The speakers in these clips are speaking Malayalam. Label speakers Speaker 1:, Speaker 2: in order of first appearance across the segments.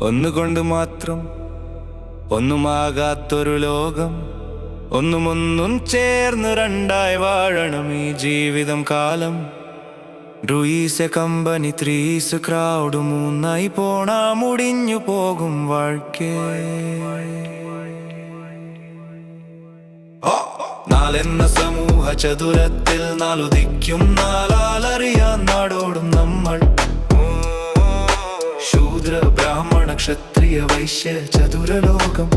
Speaker 1: ഒന്നുകൊണ്ട് മാത്രം ഒന്നുമാകാത്തൊരു ലോകം, ഒന്നും ചേർന്ന് രണ്ടായി വാഴണം ഈ ജീവിതം കാലം. 2 is a company, 3 is a crowd, 3 പോണാ മുടിഞ്ഞു പോകും വാഴ്ക്കേ. 4 എന്ന സമൂഹ ചതുരത്തിൽ 4 ദിക്കും 4 ആളറിയാൻ നാടോടും നമ്മൾ. ശൂദ്ര ബ്രാഹ്മണ ക്ഷത്രിയ വൈശ്യ ചതുരലോകം.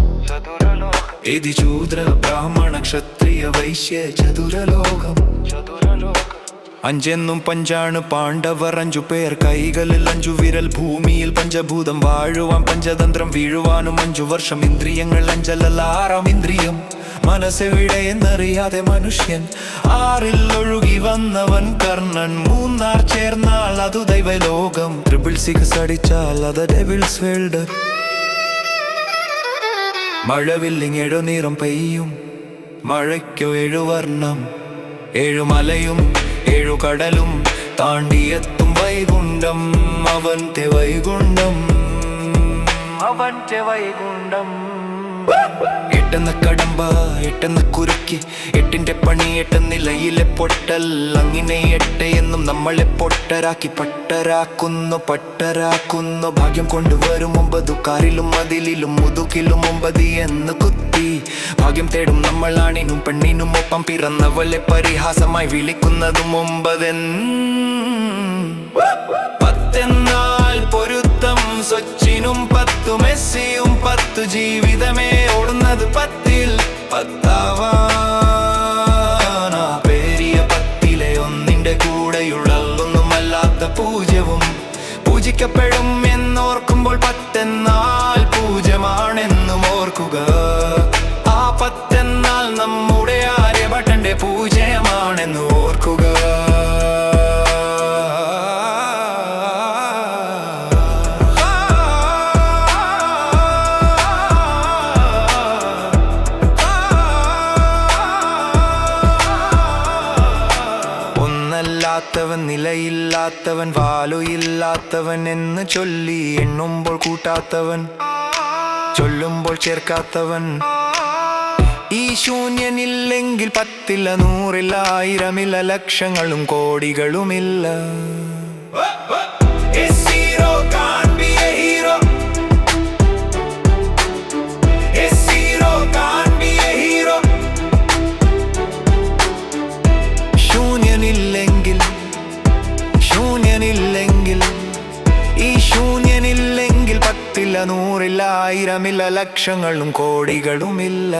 Speaker 1: ഇതി ശൂദ്ര ബ്രാഹ്മണ ക്ഷത്രിയ വൈശ്യ ചതുരലോകം. 5 എന്നും 5 പാണ്ഡവർ, 5 പേർ കൈകളിൽ 5 വിരൽ, ഭൂമിയിൽ പഞ്ചഭൂതം വാഴുവാൻ പഞ്ചതന്ത്രം വീഴുവാനും 5 വർഷം. ഇന്ദ്രിയങ്ങൾ 5 അല്ല 6 ഇന്ദ്രിയം. മനസ്സെവിടെ എന്നറിയാതെ മനുഷ്യൻ 6 ഒഴുകി വന്നവൻ കർണൻ. 3 ചേർന്നാൽ അതു ദൈവലോകം. 666 അടിച്ചാൽ അത് ഡെവിൾസ് വേൾഡ്. മഴവില്ലിങ് 7 നിറം പെയ്യും, മഴയ്ക്കോ 7 വർണ്ണം. 7 മലയും 7 കടലും താണ്ടിയെത്തും വൈകുണ്ഠം. അവന്റെ വൈകുണ്ഠം, അവന്റെ വൈകുണ്ഠം. 8 കടമ്പ 8 കുരുക്കി, 8ന്റെ പണി 8 നിലയിലെ പൊട്ടൽ. അങ്ങനെ 8 എന്നും നമ്മളെ പൊട്ടരാക്കി പട്ടരാക്കുന്നു. ഭാഗ്യം കൊണ്ടുവരും 9 കാറിലും മതിലിലും മുതുകിലും 9 എന്ന് കുത്തി. ഭാഗ്യം തേടും നമ്മളാണിനും പെണ്ണിനും ഒപ്പം പിറന്നവളെ പരിഹാസമായി വിളിക്കുന്നതും 9. 10 എന്നാൽ പൊരുത്തം, സച്ചിനും 10 മെസ്സിയും 10. ജീവിതമേ ഓടുന്നത് 10-ൽ 10 പേരിയ 10-ലെ ഒന്നിന്റെ കൂടെയുള്ള ഒന്നുമല്ലാത്ത പൂജ്യവും പൂജിക്കപ്പെടും എന്നോർക്കുമ്പോൾ 10 എന്നാൽ പൂജ്യമാണെന്നും ഓർക്കുക. ആ 10 എന്നാൽ നമ്മുടെ ആര്യഭട്ടന്റെ പൂജ്യമാണെന്ന് ഓർക്കുക. ഒന്നല്ലാത്തവൻ, നിലയില്ലാത്തവൻ, വാലുയില്ലാത്തവൻ എന്ന് ചൊല്ലി എണ്ണുമ്പോൾ കൂട്ടാത്തവൻ, ചൊല്ലുമ്പോൾ ചേർക്കാത്തവൻ. ഈ ശൂന്യനില്ലെങ്കിൽ 10-ൽ 100-ൽ 1000-ൽ ലക്ഷങ്ങളും കോടികളുമില്ല. ശൂന്യനില്ലെങ്കിൽ ഈ ശൂന്യനില്ലെങ്കിൽ 10-ൽ 100-ൽ 1000-ൽ ലക്ഷങ്ങളും കോടികളുമില്ല.